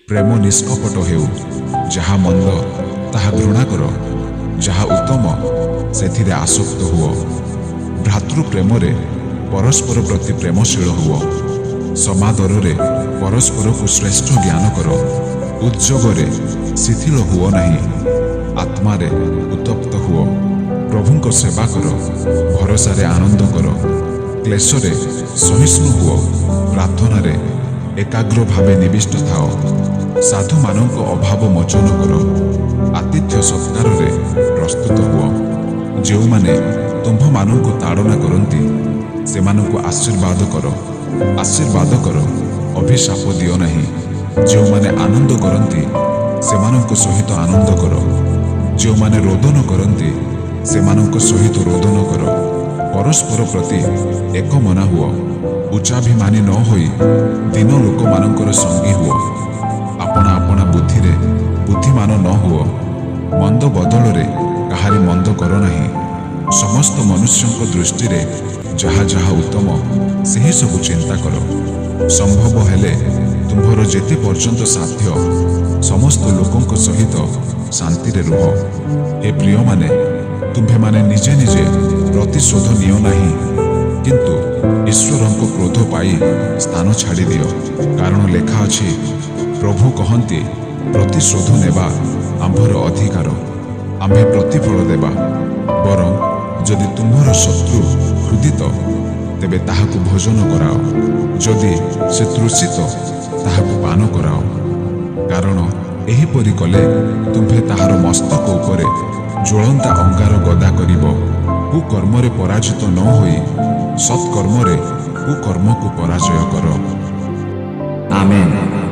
ପ୍ରେମ ନିଷ୍କପଟ ହେଉ। ଯାହା ମନ୍ଦ ତାହା ଘୃଣା କର, ଯାହା ଉତ୍ତମ ସେଥିରେ ଆସକ୍ତ ହୁଅ। ଭ୍ରାତୃ ପ୍ରେମରେ ପରସ୍ପର ପ୍ରତି ପ୍ରେମଶୀଳ ହୁଅ। ସମାଦରରେ ପରସ୍ପରକୁ ଶ୍ରେଷ୍ଠ ଜ୍ଞାନ କର। ଉଦ୍ଯୋଗରେ ଶିଥିଳ ହୁଅ ନାହିଁ। ଆତ୍ମାରେ ଉତ୍ତପ୍ତ ହୁଅ। ପ୍ରଭୁଙ୍କ ସେବା କର। ଭରସାରେ ଆନନ୍ଦ କର। କ୍ଲେଶରେ ସହିଷ୍ଣୁ ହୁଅ। ପ୍ରାର୍ଥନାରେ ଏକାଗ୍ର ଭାବେ ନିବିଷ୍ଟ ଥାଅ। ସାଧୁମାନଙ୍କ ଅଭାବ ମୋଚନ କର। ଆତିଥ୍ୟ ସତ୍କାରରେ ପ୍ରସ୍ତୁତ ହୁଅ। ଯେଉଁମାନେ ତୁମ୍ଭମାନଙ୍କୁ ତାଡ଼ନା କରନ୍ତି ସେମାନଙ୍କୁ ଆଶୀର୍ବାଦ କର। ଆଶୀର୍ବାଦ କର, ଅଭିଶାପ ଦିଅ ନାହିଁ। ଯେଉଁମାନେ ଆନନ୍ଦ କରନ୍ତି ସେମାନଙ୍କ ସହିତ ଆନନ୍ଦ କର। ଯେଉଁମାନେ ରୋଦନ କରନ୍ତି ସେମାନଙ୍କ ସହିତ ରୋଦନ କର। ପରସ୍ପର ପ୍ରତି ଏକମନା ହୁଅ। ଉଚ୍ଚାଭିମାନୀ ନ ହୋଇ ଦୀନ ଲୋକମାନଙ୍କର ସଙ୍ଗୀ ହୁଅ। ଆପଣା ଆପଣା ବୁଦ୍ଧିରେ ବୁଦ୍ଧିମାନ ନ ହୁଅ। ମନ୍ଦ ବଦଳରେ କାହାରି ମନ୍ଦ କର ନାହିଁ। ସମସ୍ତ ମନୁଷ୍ୟଙ୍କ ଦୃଷ୍ଟିରେ ଯାହା ଯାହା ଉତ୍ତମ ସେହି ସବୁ ଚିନ୍ତା କର। ସମ୍ଭବ ହେଲେ ତୁମ୍ଭର ଯେତେ ପର୍ଯ୍ୟନ୍ତ ସାଧ୍ୟ ସମସ୍ତ ଲୋକଙ୍କ ସହିତ ଶାନ୍ତିରେ ରୁହ। ହେ ପ୍ରିୟମାନେ, ତୁମ୍ଭେମାନେ ନିଜେ ନିଜେ ପ୍ରତିଶୋଧ ନିଅ ନାହିଁ, କିନ୍ତୁ ଈଶ୍ୱରଙ୍କ କ୍ରୋଧ ପାଇ ସ୍ଥାନ ଛାଡ଼ିଦିଅ। କାରଣ ଲେଖା ଅଛି, ପ୍ରଭୁ କହନ୍ତି, ପ୍ରତିଶୋଧ ନେବା ଆମ୍ଭର ଅଧିକାର, ଆମ୍ଭେ ପ୍ରତିଫଳ ଦେବା। ବରଂ ଯଦି ତୁମ୍ଭର ଶତ୍ରୁ ହୃଦିତ ତେବେ ତାହାକୁ ଭୋଜନ କରାଅ। ଯଦି ସେ ତୃଷିତ ତାହାକୁ ପାନ କରାଅ। କାରଣ ଏହିପରି କଲେ ତୁମ୍ଭେ ତାହାର ମସ୍ତକ ଉପରେ ଜ୍ୱଳନ୍ତା ଅଙ୍ଗାର ଗଦା କରିବ। କୁକର୍ମରେ ପରାଜିତ ନ ହୋଇ ସତ୍କର୍ମରେ କୁକର୍ମକୁ ପରାଜୟ କର। ଆମେନ୍।